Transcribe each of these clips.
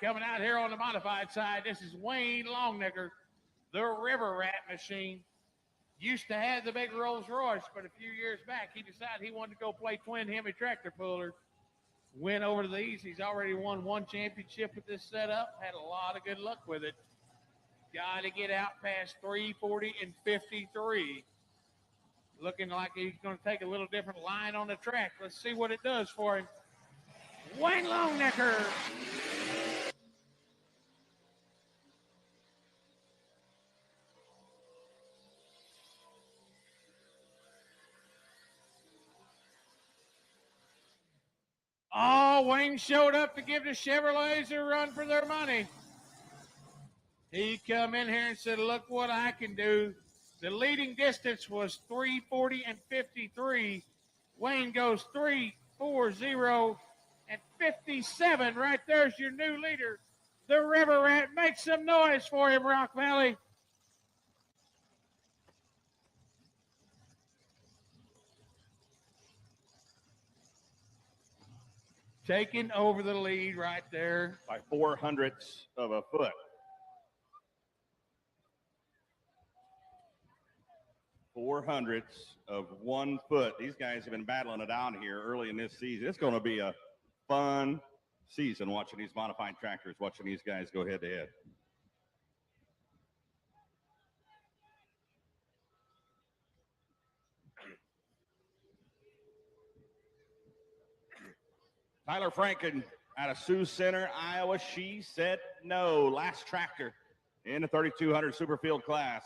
coming out here on the modified side, this is Wayne Longnecker, the River Rat Machine. Used to have the big Rolls Royce, but a few years back, he decided he wanted to go play twin Hemi tractor puller. Went over to the East. He's already won one championship with this setup. Had a lot of good luck with it. Got to get out past 340 and 53. Looking like he's going to take a little different line on the track. Let's see what it does for him. Wayne Longnecker. Oh, Wayne showed up to give the Chevrolets a run for their money. He come in here and said, look what I can do. The leading distance was 340 and 53. Wayne goes 340 and 57. Right there's your new leader. The River Rat. Make some noise for him, Rock Valley. Taking over the lead right there. By 0.04 of a foot. 0.04 of 1 foot. These guys have been battling it out here early in this season. It's going to be a fun season watching these modified tractors, watching these guys go head to head. Tyler Franken out of Sioux Center, Iowa. She said no. Last tractor in the 3,200 Superfield class.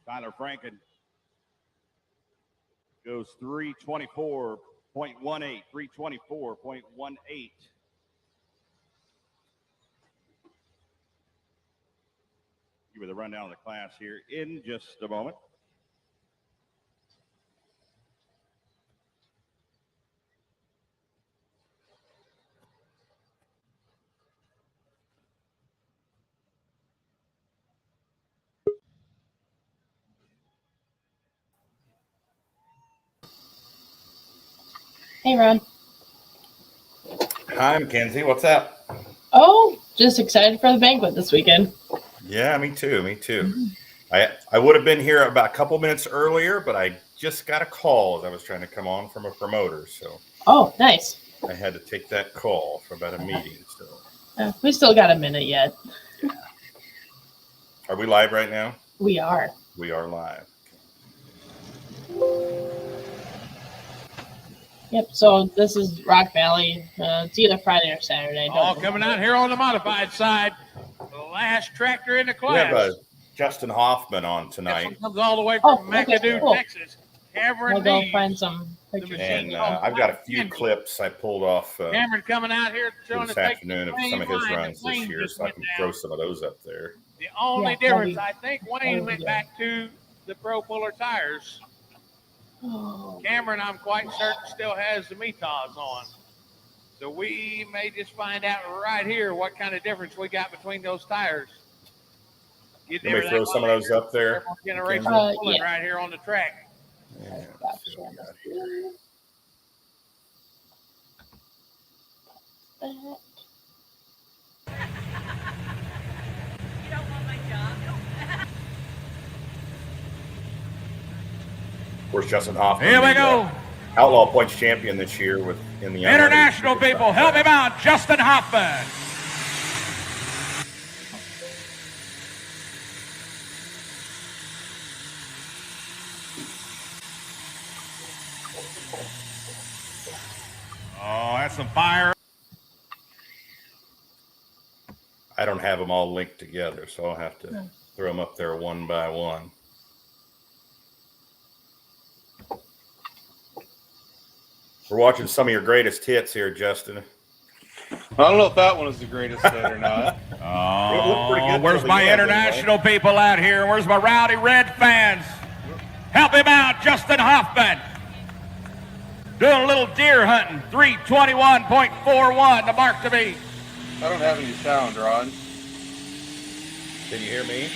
Tyler Franken goes 324.18, 324.18. Give you the rundown of the class here in just a moment. Hey, Ron. Hi, Mackenzie. What's up? Oh, just excited for the banquet this weekend. Yeah, me too. Me too. I would have been here about a couple minutes earlier, but I just got a call as I was trying to come on from a promoter. So Oh, nice. I had to take that call for about a meeting. So We still got a minute yet. yeah. Are we live right now? We are. We are live. Yep, so this is Rock Valley. It's either Friday or Saturday. All coming out here on the modified side. The last tractor in the We have class. Justin Hoffman on This tonight. one comes all the way from McAdoo, cool. Texas. Cameron We'll go Dees. find some pictures. And I've got a few clips I pulled off Cameron coming out here showing this us afternoon of some of his runs this year, so I can throw some of those up there. The only Yeah, difference, that'd I think Wayne went back to the Pro Puller tires. Oh, Cameron, I'm quite certain, still has the Metas on. So we may just find out right here what kind of difference we got between those tires. Let me throw some of those up there. Generation pulling right here on the track. Yeah, gotcha. let's see what we got here. You don't want my job? Of course, Justin Hoffman. Here we go. Outlaw points champion this year in the International people, help him out, Justin Hoffman. Oh, that's some fire. I don't have them all linked together, so I'll have to throw them up there one by one. We're watching some of your greatest hits here, Justin. I don't know if that one is the greatest hit or not. It looked pretty good Where's till the my end, international people out here? Where's my Rowdy Red fans? Help him out, Justin Hoffman. Doing a little deer hunting. 321.41, the mark to beat. I don't have any sound, Ron. Can you hear me?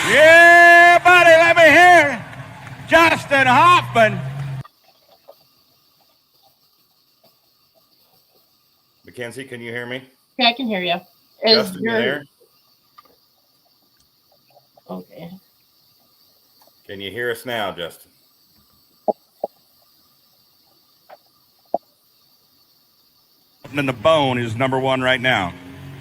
Yeah, buddy, let me hear Justin Hoffman. Mackenzie, can you hear me? Yeah, I can hear you. Justin, you there? Okay. Can you hear us now, Justin? And the bone is number one right now.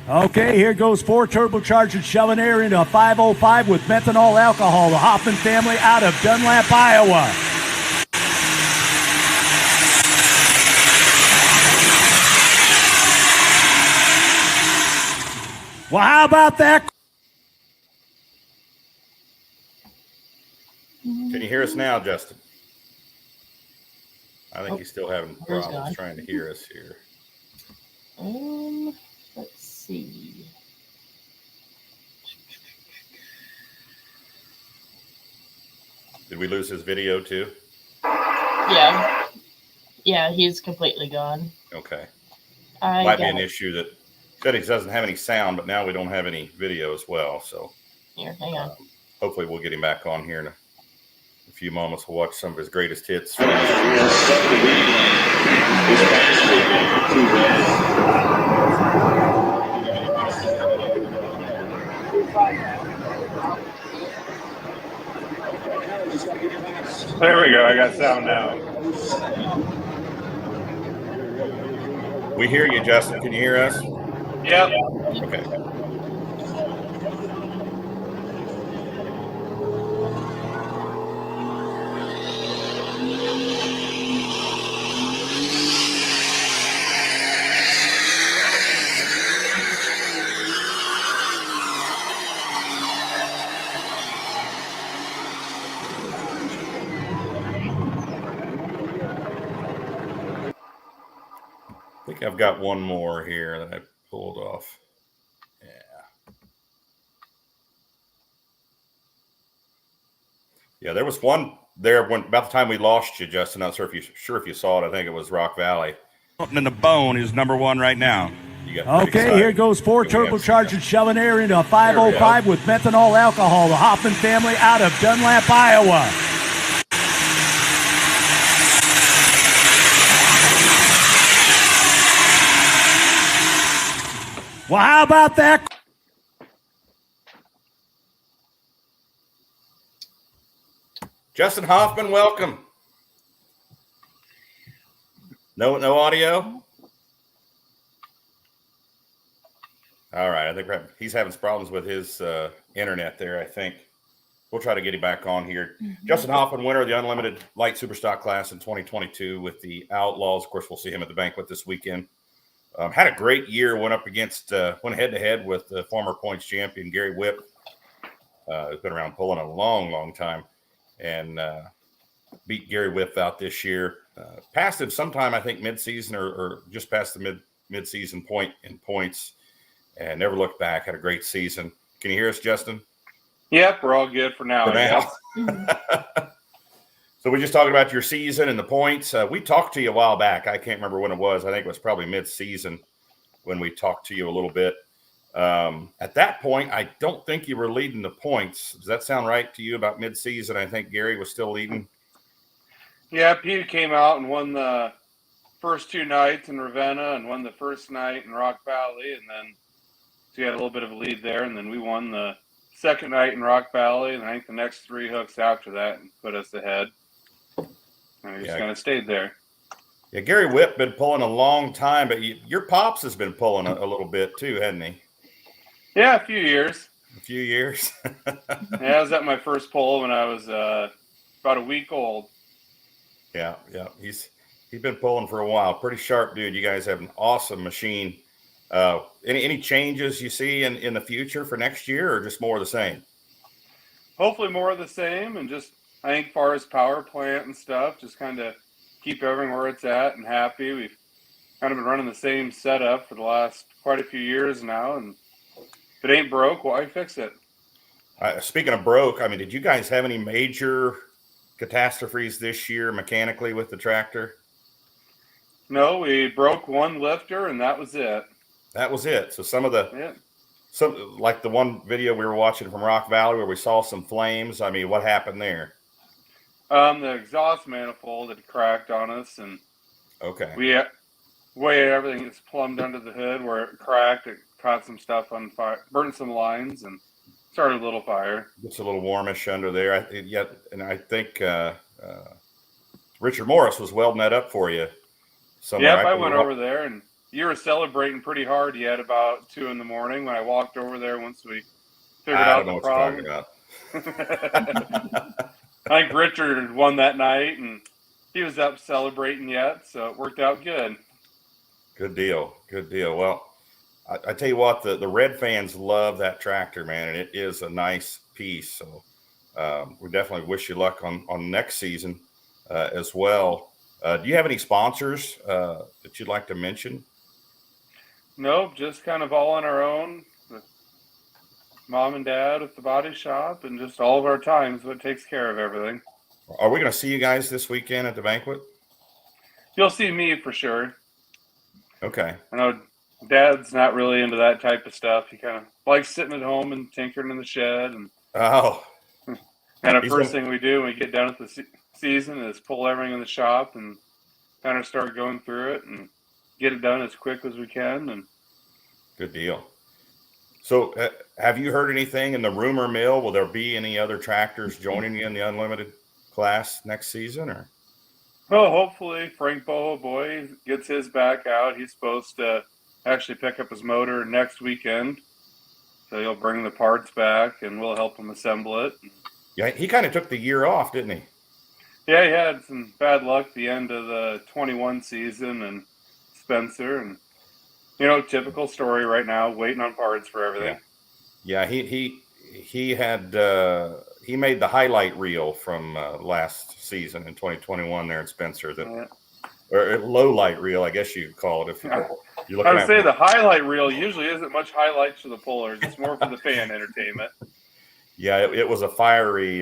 Okay, here goes 4 turbocharged and shoving air into a 505 with methanol alcohol. The Hoffman family out of Dunlap, Iowa. Well, how about that? Can you hear us now, Justin? I think he's still having Where's problems God? trying to hear us here. Let's see. Did we lose his video too? Yeah. Yeah, he's completely gone. Okay. I Might be got an issue that said he doesn't have any sound, but now we don't have any video as well. So here. Hang on. hopefully we'll get him back on here in a few moments. We'll watch some of his greatest hits. There we go. I got sound now. We hear you, Justin. Can you hear us? Yep. Okay. I think I've got one more here that I pulled off. Yeah. Yeah, there was one there when about the time we lost you, Justin. Not sure if you saw it. I think it was Rock Valley. And the bone is number one right now. You got pretty Okay, excited. here goes 4 Yeah, we got turbocharged and shoving air into a 505 go. with methanol alcohol. The Hoffman family out of Dunlap, Iowa. Well, how about that? Justin Hoffman, welcome. No audio? All right, I think he's having some problems with his internet there, I think. We'll try to get him back on here. Justin Hoffman, winner of the Unlimited Light Superstock class in 2022 with the Outlaws. Of course, we'll see him at the Banquet this weekend. Had a great year, went head-to-head with the former points champion, Gary Whipp. Who's been around pulling a long, long time. And beat Gary Whipp out this year. Passed him sometime, I think, mid-season or just past the mid-season point in points. And never looked back. Had a great season. Can you hear us, Justin? Yep, we're all good for now. For now. So we're just talking about your season and the points. We talked to you a while back. I can't remember when it was. I think it was probably mid-season when we talked to you a little bit. At that point, I don't think you were leading the points. Does that sound right to you about mid-season? I think Gary was still leading. Yeah, Pete came out and won the first 2 nights in Ravenna and won the first night in Rock Valley. And then so he had a little bit of a lead there. And then we won the second night in Rock Valley. And I think the next 3 hooks after that put us ahead. And we just kind of stayed there. Yeah, Gary Whipp been pulling a long time, but your pops has been pulling a little bit too, hasn't he? Yeah, a few years. A few years. Yeah, I was at my first pull when I was about a week old. Yeah. He's been pulling for a while. Pretty sharp dude. You guys have an awesome machine. Any changes you see in the future for next year, or just more of the same? hopefully more of the same, and just I think, as far as power plant and stuff, just kind of keep everything where it's at and happy. We've kind of been running the same setup for the last quite a few years now, and if it ain't broke, why fix it? Speaking of broke, I mean, did you guys have any major catastrophes this year mechanically with the tractor? No, we broke one lifter, and that was it. That was it. So some of the Yeah. some like the one video we were watching from Rock Valley where we saw some flames. I mean, what happened there? The exhaust manifold had cracked on us, and Okay. way everything is plumbed under the hood where it cracked. It caught some stuff on fire, burned some lines, and started a little fire. It's a little warmish under there. And I think Richard Morris was welding that up for you somewhere. Yep, I went over there, and you were celebrating pretty hard yet about 2 a.m. when I walked over there once we figured I out don't know the what you're problem. talking about. I think Richard won that night, and he was up celebrating yet, so it worked out good. Good deal. Good deal. Well, I tell you what, the Red fans love that tractor, man, and it is a nice piece. So we definitely wish you luck on next season as well. Do you have any sponsors that you'd like to mention? Nope, just kind of all on our own. With Mom and Dad at the body shop, and just all of our times, what takes care of everything. Are we going to see you guys this weekend at the banquet? You'll see me for sure. Okay. I know Dad's not really into that type of stuff. He kind of likes sitting at home and tinkering in the shed. And Oh, the first thing we do when we get down at the season is pull everything in the shop and kind of start going through it and get it done as quick as we can. And good deal. So have you heard anything in the rumor mill? Will there be any other tractors joining you in the unlimited class next season? Or well, hopefully Frank Boho Boy gets his back out. He's supposed to actually pick up his motor next weekend. So he'll bring the parts back and we'll help him assemble it. yeah, he kind of took the year off, didn't he? Yeah, he had some bad luck the end of the 21 season, and Spencer, and typical story right now, waiting on parts for everything. Yeah, he had he made the highlight reel from last season in 2021 there at Spencer, or low light reel, I guess you could call it. If you're looking I would say the highlight reel usually isn't much highlights for the pullers. It's more for the fan entertainment. Yeah, it was a fiery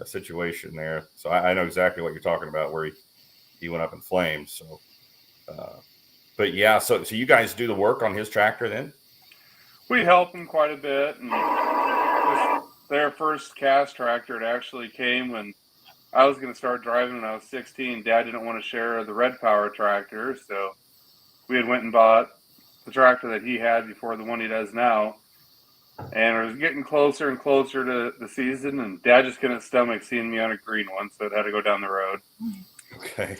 situation there. So I know exactly what you're talking about, where he went up in flames. So, but yeah, so you guys do the work on his tractor then? We help them quite a bit, and their first cast tractor, it actually came when I was going to start driving when I was 16. Dad didn't want to share the Red Power tractor, so we had went and bought the tractor that he had before the one he does now. And it was getting closer and closer to the season, and Dad just couldn't stomach seeing me on a green one, so it had to go down the road. Okay.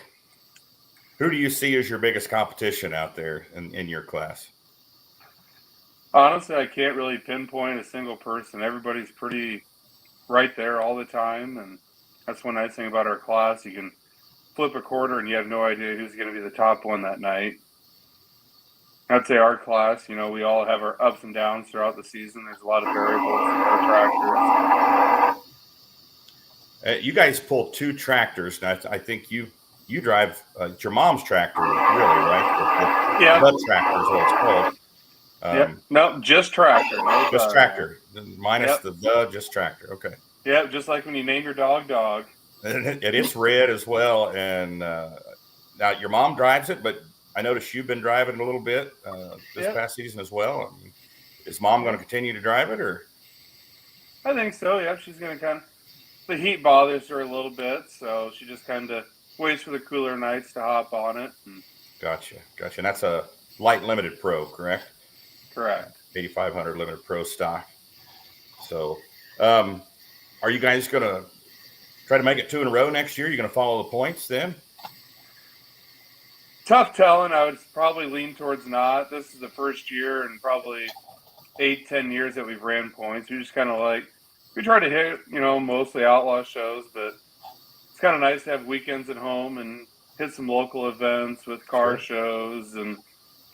Who do you see as your biggest competition out there in your class? Honestly, I can't really pinpoint a single person. Everybody's pretty right there all the time, and that's one nice thing about our class. You can flip a quarter, and you have no idea who's going to be the top one that night. I'd say our class, we all have our ups and downs throughout the season. There's a lot of variables in our tractors. You guys pull 2 tractors, and I think you drive your mom's tractor, really, right? Yeah. The tractor is what it's called. Yep. No, just tractor. No just dog. Tractor, minus Yep. the just tractor. Okay. Yeah, just like when you name your dog. And it's red as well. And now your mom drives it, but I noticed you've been driving it a little bit this past season as well. I mean, is Mom going to continue to drive it, or? I think so. Yeah, she's going to the heat bothers her a little bit, so she just kind of waits for the cooler nights to hop on it. Gotcha. And that's a light limited pro, correct? Correct. 8500 limited pro stock. So, are you guys going to try to make it 2 in a row next year? You're going to follow the points then? Tough telling. I would probably lean towards not. This is the first year in probably 8-10 years that we've ran points. We just kind of we try to hit, mostly outlaw shows, but it's kind of nice to have weekends at home and hit some local events with car shows and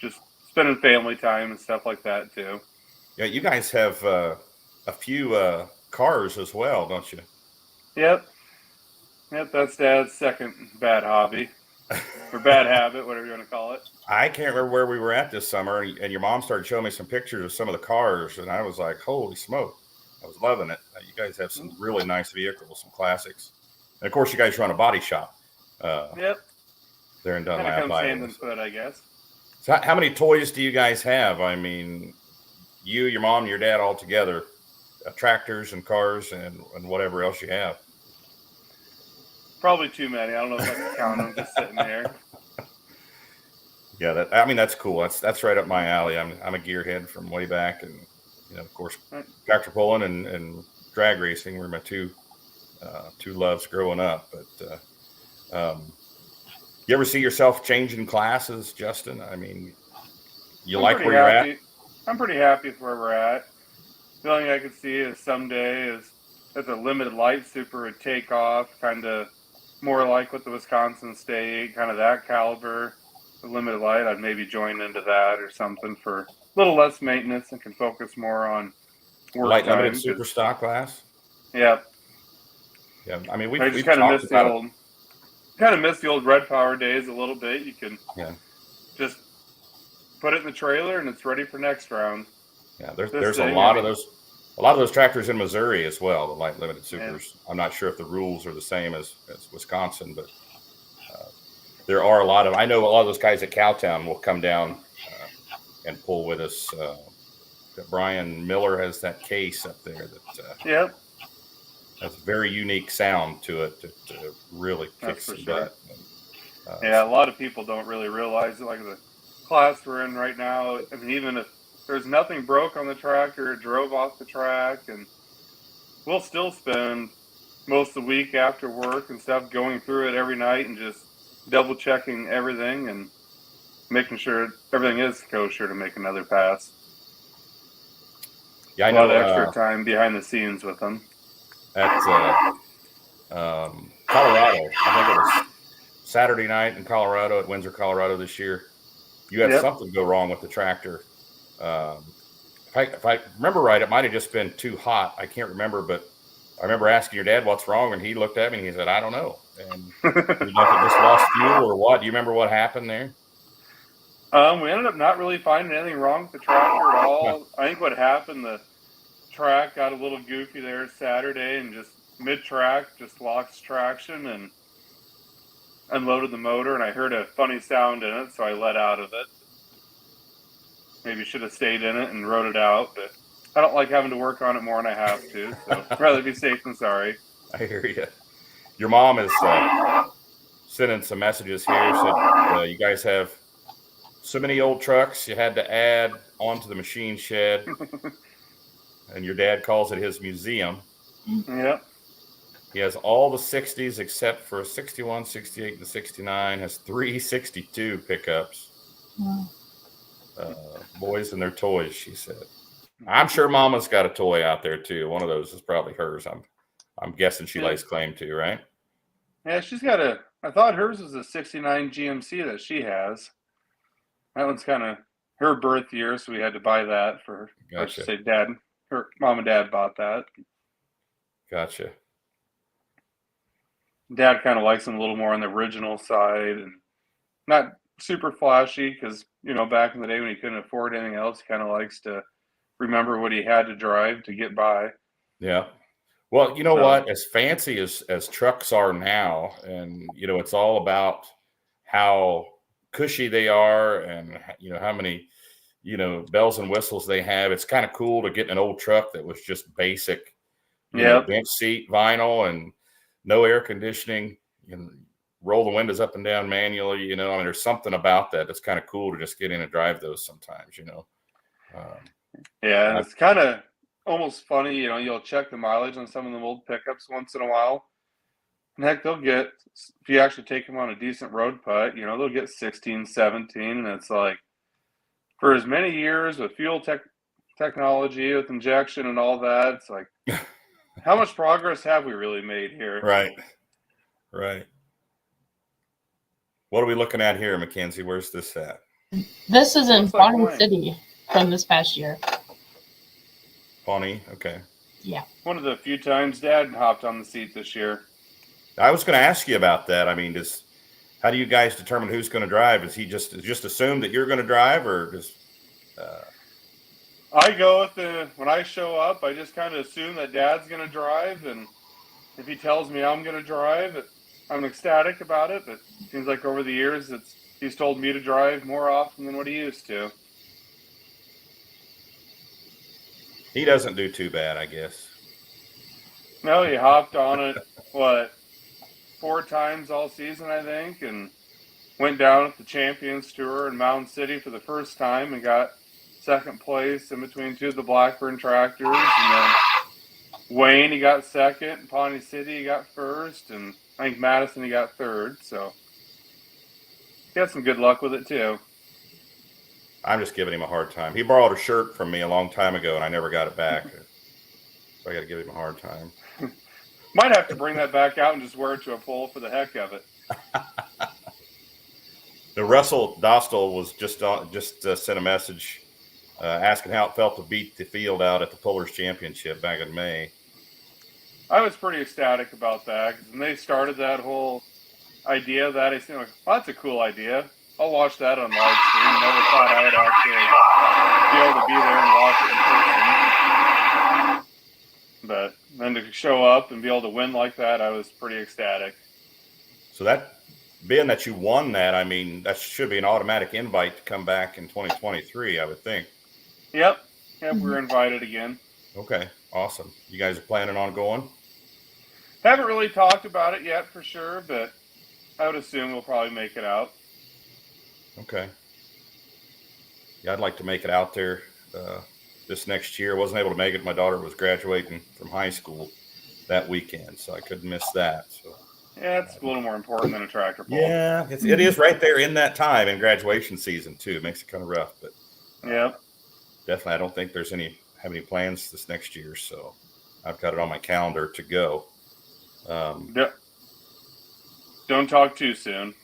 just spending family time and stuff like that too. Yeah, you guys have a few cars as well, don't you? Yep. Yep, that's Dad's second bad hobby. Or bad habit, whatever you want to call it. I can't remember where we were at this summer, and your mom started showing me some pictures of some of the cars, and I was like, holy smoke. I was loving it. You guys have some really nice vehicles, some classics. And, of course, you guys run a body shop. Yep. There in Kind of Dunlap, comes hand in Iowa. foot, I guess. So how many toys do you guys have? I mean, you, your mom, and your dad all together, tractors and cars and whatever else you have. Probably too many. I don't know if I can count them just sitting there. Yeah, that's cool. That's right up my alley. I'm a gearhead from way back, and of course, tractor pulling and drag racing were my two loves growing up. But you ever see yourself changing classes, Justin? I mean, you like where you're at? I'm pretty happy with where we're at. The only thing I could see is someday is that the limited light super would take off, kind of more like with the Wisconsin State, kind of that caliber. The limited light, I'd maybe join into that or something for a little less maintenance and can focus more on work Light time, limited super stock class. Yeah. Yeah, I mean I just kind of miss the old Red Power days a little bit. You can just put it in the trailer and it's ready for next round. Yeah, there's a lot of those tractors in Missouri as well, the light limited supers. Yeah. I'm not sure if the rules are the same as Wisconsin, but there are I know a lot of those guys at Cowtown will come down and pull with us. Brian Miller has that case up there that has a very unique sound to it that really kicks the butt. A lot of people don't really realize it. Like the class we're in right now, I mean, even if there's nothing broke on the tractor, it drove off the track, and we'll still spend most of the week after work and stuff going through it every night and just double checking everything and making sure everything is kosher to make another pass. Yeah, I know. A lot of extra time behind the scenes with them. At Colorado, I think it was Saturday night in Colorado, at Windsor, Colorado this year. You had something go wrong with the tractor. If I remember right, it might have just been too hot. I can't remember, but I remember asking your dad what's wrong, and he looked at me and he said, "I don't know." And you know, if it just lost fuel or what? Do you remember what happened there? We ended up not really finding anything wrong with the tractor at all. I think what happened, the track got a little goofy there Saturday and just mid-track just lost traction and unloaded the motor, and I heard a funny sound in it, so I let out of it. Maybe should have stayed in it and rode it out, but I don't like having to work on it more than I have to, so I'd rather be safe than sorry. I hear you. Your mom is sending some messages here. Said you guys have so many old trucks you had to add onto the machine shed, and your dad calls it his museum. Yep. He has all the 60s except for a 61, 68, and 69. Has 3 62 pickups. Wow. Boys and their toys, she said. I'm sure Mama's got a toy out there too. One of those is probably hers. I'm guessing she lays claim to, right? Yeah, she's got I thought hers was a 69 GMC that she has. That one's kind of her birth year, so we had to buy that for her. Gotcha. I should say her mom and dad bought that. Gotcha. Dad kind of likes them a little more on the original side and not super flashy because, you know, back in the day when he couldn't afford anything else, he kind of likes to remember what he had to drive to get by. Yeah. Well, you know what? As fancy as trucks are now, and, you know, it's all about how cushy they are and, you know, how many, you know, bells and whistles they have. It's kind of cool to get an old truck that was just basic, you know, bench seat, vinyl, and no air conditioning. You can roll the windows up and down manually, you know. I mean, there's something about that that's kind of cool to just get in and drive those sometimes, you know. And it's kind of almost funny, you know, you'll check the mileage on some of them old pickups once in a while. And heck, they'll get, if you actually take them on a decent road putt, you know, they'll get 16, 17. And it's like, for as many years with fuel technology, with injection and all that, it's like, how much progress have we really made here? Right. What are we looking at here, Mackenzie? Where's this at? This is in Pawnee City from this past year. Pawnee, okay. Yeah. One of the few times Dad hopped on the seat this year. I was going to ask you about that. I mean, how do you guys determine who's going to drive? Is he just assume that you're going to drive, or just? I go with when I show up, I just kind of assume that Dad's going to drive, and if he tells me I'm going to drive, I'm ecstatic about it. But it seems like over the years, he's told me to drive more often than what he used to. He doesn't do too bad, I guess. No, he hopped on it, 4 times all season, I think, and went down at the Champions Tour in Mountain City for the first time and got second place in between 2 of the Blackburn tractors. And then Wayne, he got second. And Pawnee City, he got first. And I think Madison, he got third. So he had some good luck with it, too. I'm just giving him a hard time. He borrowed a shirt from me a long time ago, and I never got it back. So I got to give him a hard time. Might have to bring that back out and just wear it to a pole for the heck of it. The Russell Dostal was just sent a message asking how it felt to beat the field out at the Pullers Championship back in May. I was pretty ecstatic about that because when they started that whole idea of that, I seemed like, well, that's a cool idea. I'll watch that on live stream. Never thought I would actually be able to be there and watch it in person. But then to show up and be able to win like that, I was pretty ecstatic. So that, being that you won that, I mean, that should be an automatic invite to come back in 2023, I would think. Yep, we were invited again. Okay, awesome. You guys are planning on going? Haven't really talked about it yet for sure, but I would assume we'll probably make it out. Okay. Yeah, I'd like to make it out there this next year. Wasn't able to make it. My daughter was graduating from high school that weekend, so I couldn't miss that. So yeah, it's a little more important than a tractor pull. Yeah, it is right there in that time in graduation season too. It makes it kind of rough, but yeah, definitely I don't think there's have any plans this next year, so I've got it on my calendar to go. Don't talk too soon.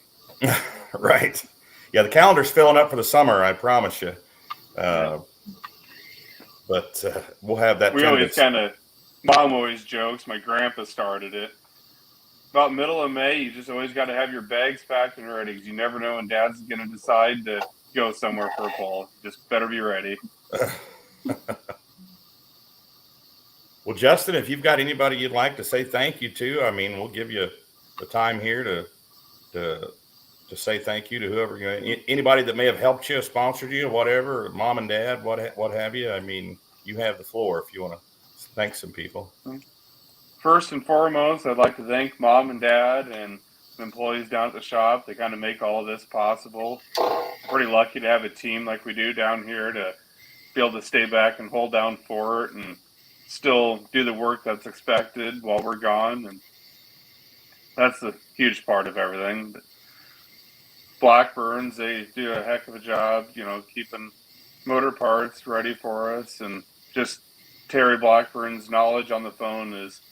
Right. Yeah, the calendar's filling up for the summer, I promise you. But we'll have that. We always Mom always jokes, my grandpa started it. About middle of May, you just always got to have your bags packed and ready because you never know when Dad's going to decide to go somewhere for a pull. Just better be ready. Well, Justin, if you've got anybody you'd like to say thank you to, I mean, we'll give you the time here to say thank you to whoever, anybody that may have helped you, sponsored you, whatever, mom and dad, what have you. I mean, you have the floor if you want to thank some people. First and foremost, I'd like to thank Mom and Dad and the employees down at the shop. They kind of make all of this possible. Pretty lucky to have a team like we do down here to be able to stay back and hold down fort and still do the work that's expected while we're gone. And that's a huge part of everything. But Blackburns, they do a heck of a job, keeping motor parts ready for us. And just Terry Blackburn's knowledge on the phone is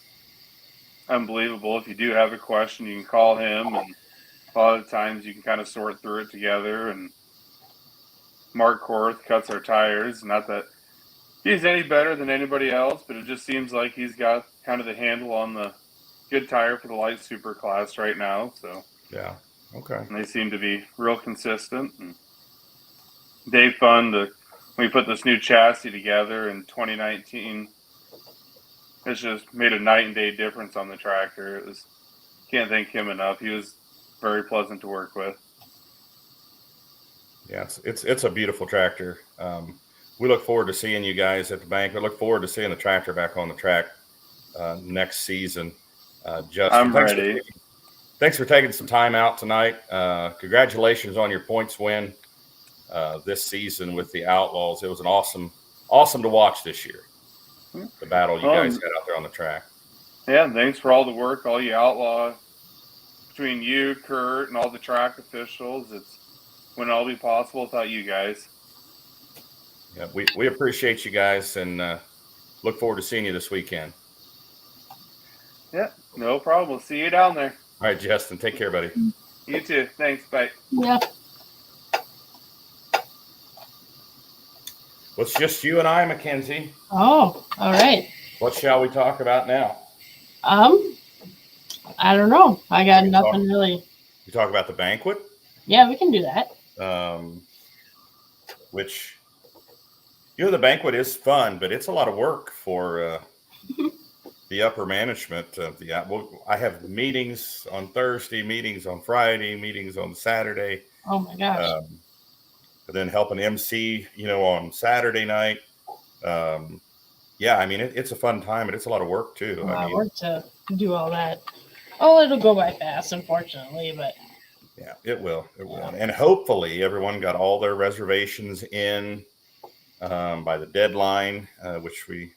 unbelievable. If you do have a question, you can call him, and a lot of times you can kind of sort through it together. And Mark Korth cuts our tires. Not that he's any better than anybody else, but it just seems like he's got kind of the handle on the good tire for the light super class right now. So yeah, okay. And they seem to be real consistent. And Dave Fund, we put this new chassis together in 2019. It's just made a night and day difference on the tractor. Can't thank him enough. He was very pleasant to work with. Yeah, it's a beautiful tractor. We look forward to seeing you guys at the Banquet. Look forward to seeing the tractor back on the track next season. Justin, I'm ready. Thanks for taking some time out tonight. Congratulations on your points win this season with the Outlaws. It was an awesome to watch this year. The battle you guys had out there on the track. Yeah, thanks for all the work, all you Outlaw, between you, Kurt, and all the track officials. It wouldn't all be possible without you guys. Yeah, we appreciate you guys and look forward to seeing you this weekend. Yeah, no problem. We'll see you down there. All right, Justin, take care, buddy. You too. Thanks. Bye. Yeah. Well, it's just you and I, Mackenzie. Oh, all right. What shall we talk about now? I don't know. I got We can nothing really. You talk about the banquet, Yeah, we can do that. which the banquet is fun, but it's a lot of work for the upper management of the. I have meetings on Thursday, meetings on Friday, meetings on Saturday. Oh my gosh. And then helping MC, on Saturday night. Yeah, I mean, it's a fun time, but it's a lot of work too. A lot I of mean, work to do all that. Oh, it'll go by fast, unfortunately, but yeah, it will. It will. And hopefully everyone got all their reservations in by the deadline, which we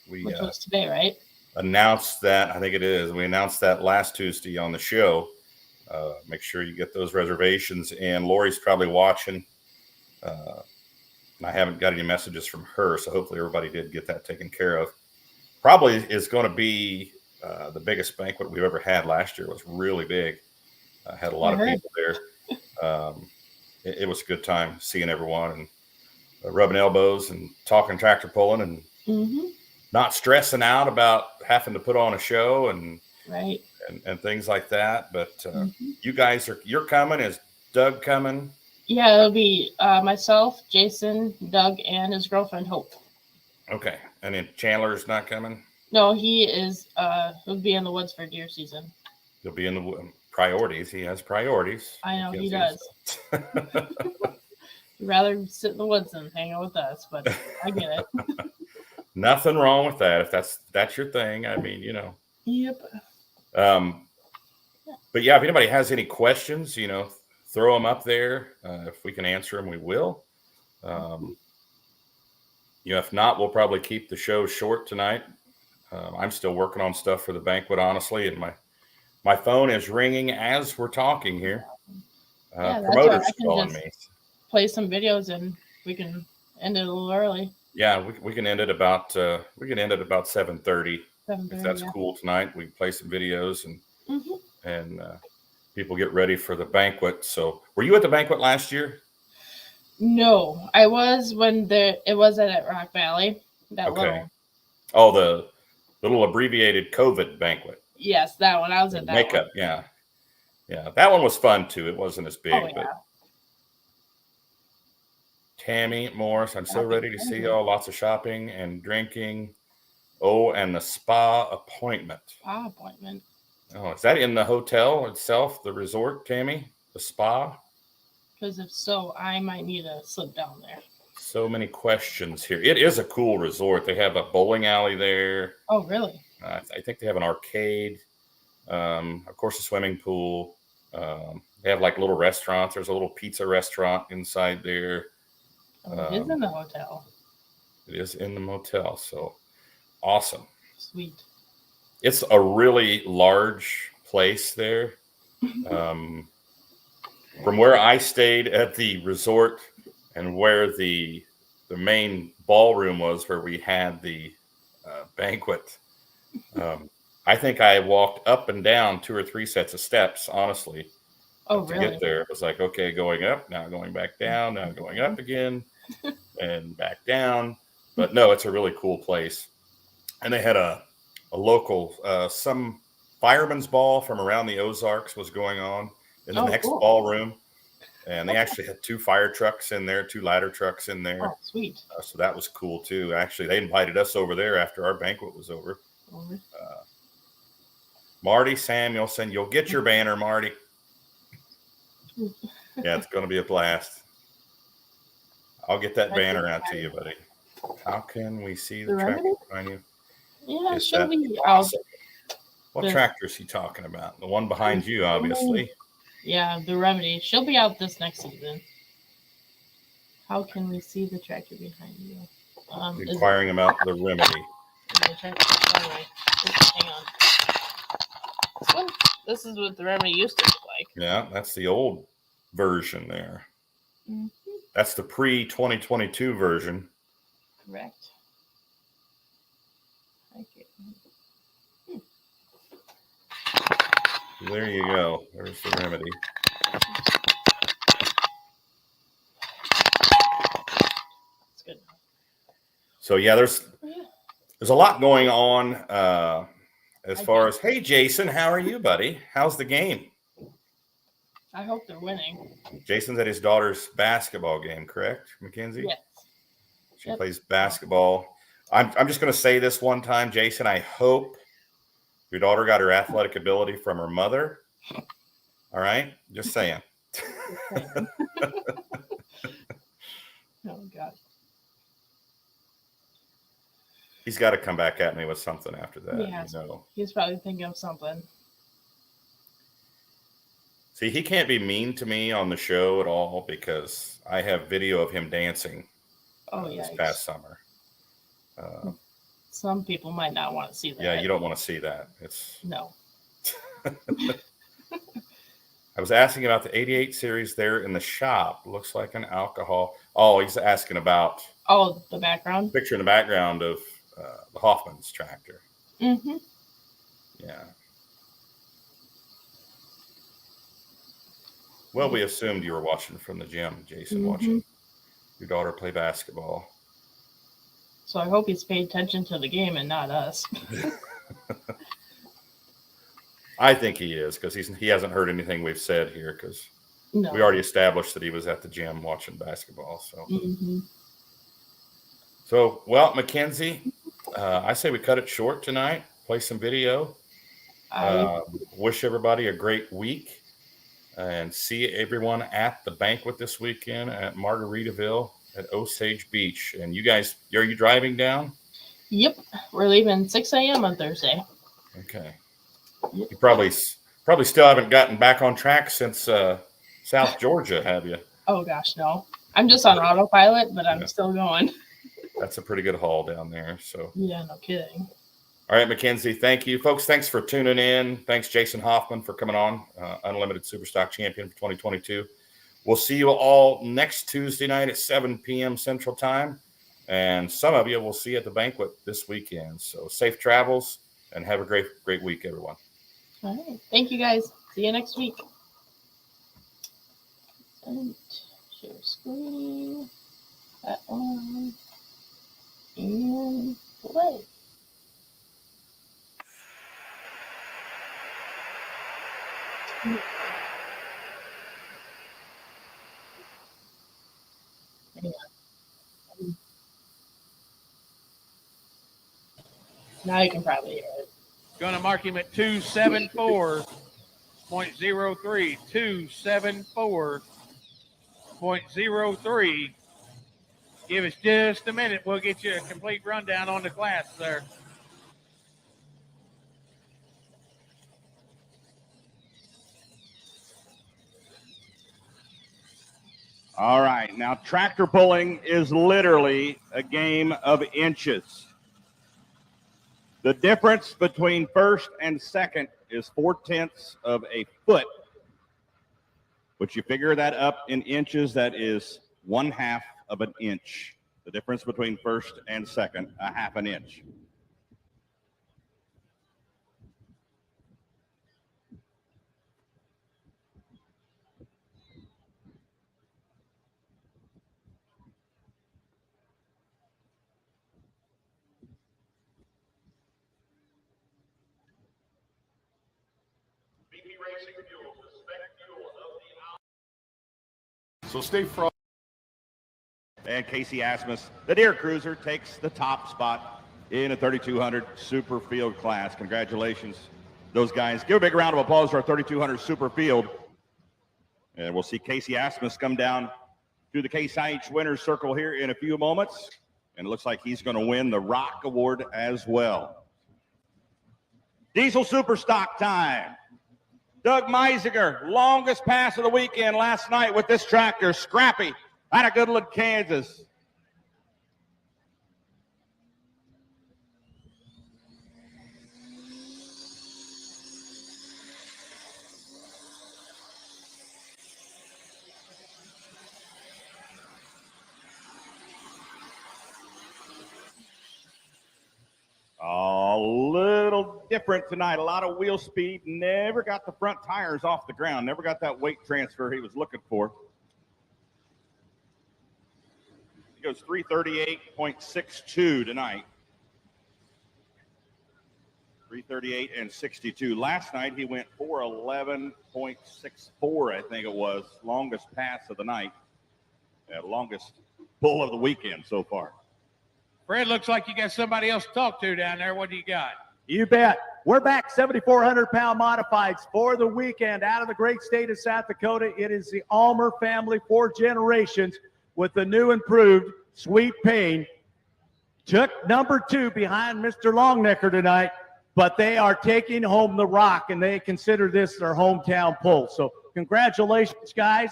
which was today, right? announced that. I think it is. We announced that last Tuesday on the show. Make sure you get those reservations in. Lori's probably watching. And I haven't got any messages from her, so hopefully everybody did get that taken care of. Probably is going to be the biggest banquet we've ever had. Last year was really big. Had a lot of people there. It was a good time seeing everyone and rubbing elbows and talking tractor pulling and not stressing out about having to put on a show and right and things like that. But you guys you're coming. Is Doug coming? Yeah, it'll be myself, Jason, Doug, and his girlfriend Hope. Okay, and then Chandler's not coming. No, he is. He'll be in the woods for deer season. He'll be in the priorities. He has priorities. I know he does. He'd rather sit in the woods than hang out with us, but I get it. Nothing wrong with that. If that's your thing, I mean, Yep. But yeah, if anybody has any questions, throw them up there. If we can answer them, we will. If not, we'll probably keep the show short tonight. I'm still working on stuff for the banquet, honestly, and my phone is ringing as we're talking here. Promoters calling me. Play some videos and we can end it a little early. Yeah, we can end it about 7:30. If that's cool tonight, we can play some videos and people get ready for the banquet. So, were you at the banquet last year? No, I was when it was at Rock Valley. Oh, the little abbreviated COVID banquet. Yes, that one. I was at that makeup. One. Yeah, that one was fun too. It wasn't as big, but Tammy Morris, I'm so ready to see y'all. Lots of shopping and drinking. Oh, and the spa appointment. Spa appointment. Oh, is that in the hotel itself, the resort, Tammy? The spa? Because if so, I might need to slip down there. So many questions here. It is a cool resort. They have a bowling alley there. Oh, really? I think they have an arcade. Of course, a swimming pool. They have like little restaurants. There's a little pizza restaurant inside there. It is in the hotel. It is in the motel. So awesome. Sweet. It's a really large place there. From where I stayed at the resort and where the main ballroom was, where we had the banquet, I think I walked up and down 2 or 3 sets of steps, honestly. Oh, to really? get there. It was like, okay, going up, now going back down, now going up again, and back down. But no, it's a really cool place. And they had a local, some fireman's ball from around the Ozarks was going on in the next ballroom. And they actually had 2 fire trucks in there, 2 ladder trucks in there. Oh, sweet. So that was cool too. Actually, they invited us over there after our banquet was over. Marty Samuelson, you'll get your banner, Marty. Yeah, it's going to be a blast. I'll get that banner out to you, buddy. How can we see the tractor behind you? Yeah, Is she'll that be awesome? What tractor is he talking about? The one behind you, obviously. Yeah, the Remedy. She'll be out this next season. How can we see the tractor behind you? Inquiring about the Remedy. Hang on. This is what the Remedy used to look like. Yeah, that's the old version there. That's the pre-2022 version. Correct. Okay. There you go. There's the Remedy. That's good. So yeah, there's There's a lot going on as I far guess. as, hey, Jason, how are you, buddy? How's the game? I hope they're winning. Jason's at his daughter's basketball game, correct, Mackenzie? Yes. She Yep. plays basketball. I'm just going to say this one time, Jason. I hope your daughter got her athletic ability from her mother. All right? Just saying. Oh, God. He's got to come back at me with something after that. He has You know. He's probably thinking of something. See, he can't be mean to me on the show at all because I have video of him dancing this past summer. Some people might not want to see that. Yeah, you don't want to see that. It's No. I was asking about the 88 series there in the shop. Looks like an alcohol. Oh, he's asking about the background. picture in the background of the Hoffman's tractor. Mm-hmm. Yeah. Well, we assumed you were watching from the gym, Jason, watching your daughter play basketball. So I hope he's paid attention to the game and not us. I think he is because he hasn't heard anything we've said here because No. we already established that he was at the gym watching basketball. So, well, Mackenzie, I say we cut it short tonight. Play some video. Wish everybody a great week, and see everyone at the banquet this weekend at Margaritaville at Osage Beach. And you guys, are you driving down? Yep, we're leaving 6 a.m. on Thursday. Okay. You probably still haven't gotten back on track since South Georgia, have you? Oh gosh, no. I'm just on autopilot, but I'm still going. That's a pretty good haul down there. So Yeah, no kidding. all right, Mackenzie, thank you. Folks, thanks for tuning in. Thanks, Jason Hoffman, for coming on, Unlimited Superstock Champion for 2022. We'll see you all next Tuesday night at 7 p.m. Central Time. And some of you will see at the banquet this weekend. So safe travels and have a great week, everyone. All right. Thank you, guys. See you next week. And share screen. That one. And play. Now you can probably hear it. Going to mark him at 274.03. 274.03. Give us just a minute. We'll get you a complete rundown on the class there. All right. Now, tractor pulling is literally a game of inches. The difference between first and second is 0.4 of a foot. But you figure that up in inches, that is 1/2 of an inch. The difference between first and second, 1/2 an inch. So stay frosty. And Casey Asmus, the Deer Cruiser, takes the top spot in a 3200 Super Field class. Congratulations, those guys. Give a big round of applause to our 3200 Super Field. And we'll see Casey Asmus come down to the Case IH Winners Circle here in a few moments. And it looks like he's going to win the Rock Award as well. Diesel Super Stock time. Doug Meisinger, longest pass of the weekend last night with this tractor, Scrappy, out of Goodland, Kansas. A little different tonight. A lot of wheel speed. Never got the front tires off the ground. Never got that weight transfer he was looking for. He goes 338.62 tonight. 3:38 and 62. Last night he went 4:11.64, I think it was. Longest pass of the night. Longest pull of the weekend so far. Fred, looks like you got somebody else to talk to down there. What do you got? You bet. We're back 7,400-pound modifieds for the weekend out of the great state of South Dakota. It is the Ulmer family, 4 generations, with the new improved Sweet Pain. Took number 2 behind Mr. Longnecker tonight, but they are taking home the rock, and they consider this their hometown pull. So congratulations, guys.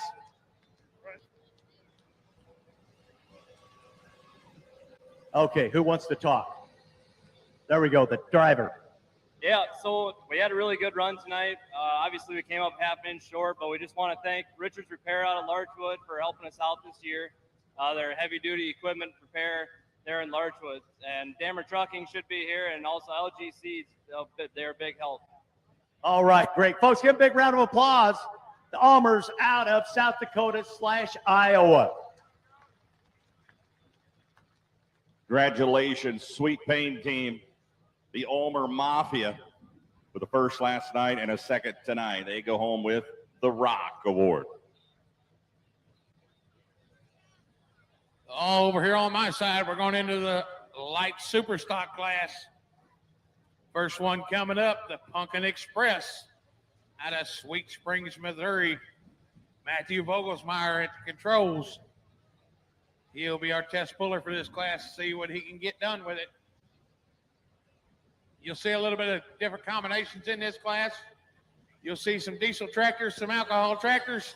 Okay, who wants to talk? There we go, the driver. Yeah, so we had a really good run tonight. Obviously, we came up half an inch short, but we just want to thank Richards Repair out of Larchwood for helping us out this year. Their heavy-duty equipment repair there in Larchwood. And Dammer Trucking should be here, and also LGC, they're a big help. All right, great. Folks, give a big round of applause. The Ulmers out of South Dakota/Iowa. Congratulations, Sweet Pain team. The Ulmer Mafia for the first last night and a second tonight. They go home with the Rock Award. Over here on my side, we're going into the light super stock class. First one coming up, the Pumpkin Express out of Sweet Springs, Missouri. Matthew Vogelsmeyer at the controls. He'll be our test puller for this class to see what he can get done with it. You'll see a little bit of different combinations in this class. You'll see some diesel tractors, some alcohol tractors.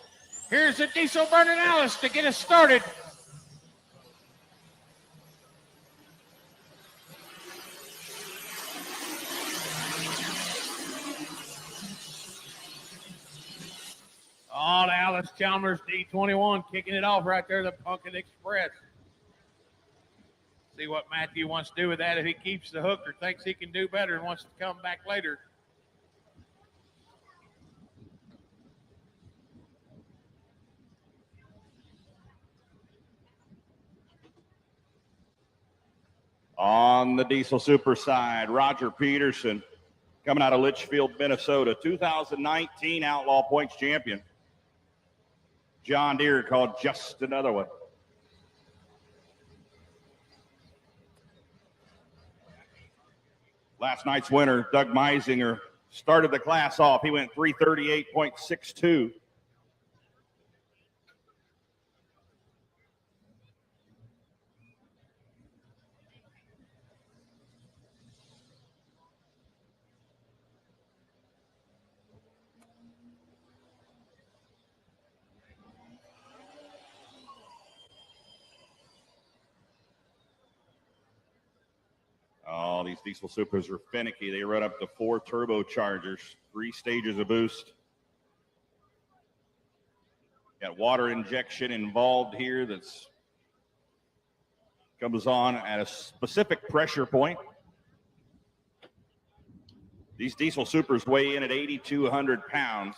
Here's the diesel burning Alice to get us started. All Alice Chalmers D21 kicking it off right there, the Pumpkin Express. See what Matthew wants to do with that if he keeps the hook or thinks he can do better and wants to come back later. On the diesel super side, Roger Peterson coming out of Litchfield, Minnesota, 2019 Outlaw Points champion. John Deere called Just Another One. Last night's winner, Doug Meisinger, started the class off. He went 338.62. Oh, these diesel supers are finicky. They run up to 4 turbochargers, 3 stages of boost. Got water injection involved here that's comes on at a specific pressure point. These diesel supers weigh in at 8,200 pounds.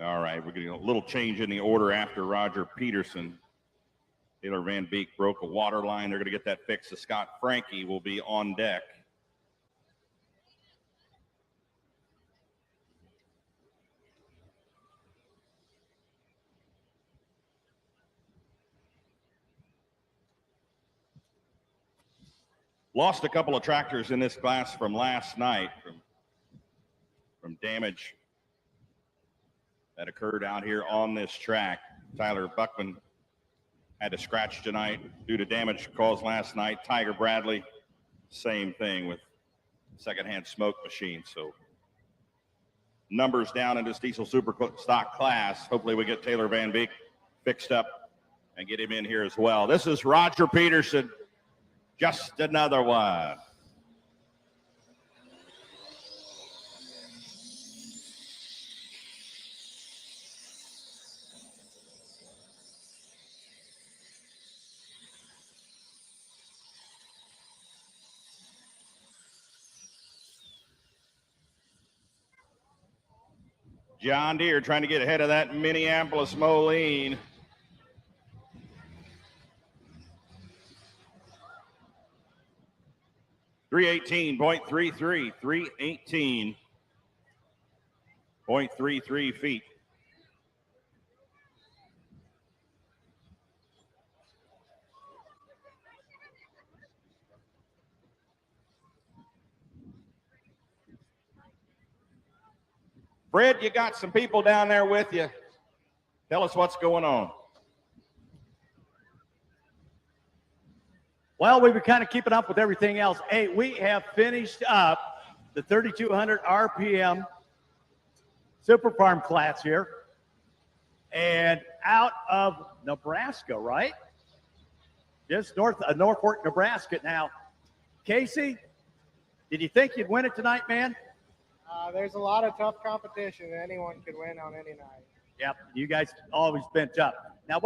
All right, we're getting a little change in the order after Roger Peterson. Taylor Van Beek broke a water line. They're going to get that fixed. So Scott Frankie will be on deck. Lost a couple of tractors in this class from last night from damage that occurred out here on this track. Tyler Buckman had to scratch tonight due to damage caused last night. Tiger Bradley, same thing with secondhand smoke machine. So numbers down in this diesel super stock class. Hopefully we get Taylor Van Beek fixed up and get him in here as well. This is Roger Peterson, Just Another One. John Deere trying to get ahead of that Minneapolis Moline. 318.33, 318.33 feet. Fred, you got some people down there with you. Tell us what's going on. Well, we've been kind of keeping up with everything else. Hey, we have finished up the 3,200 RPM Super Farm class here. And out of Nebraska, right? Just north of Norfolk, Nebraska. Now, Casey, did you think you'd win it tonight, man? There's a lot of tough competition. Anyone could win on any night. Yep, you guys always been tough. Now,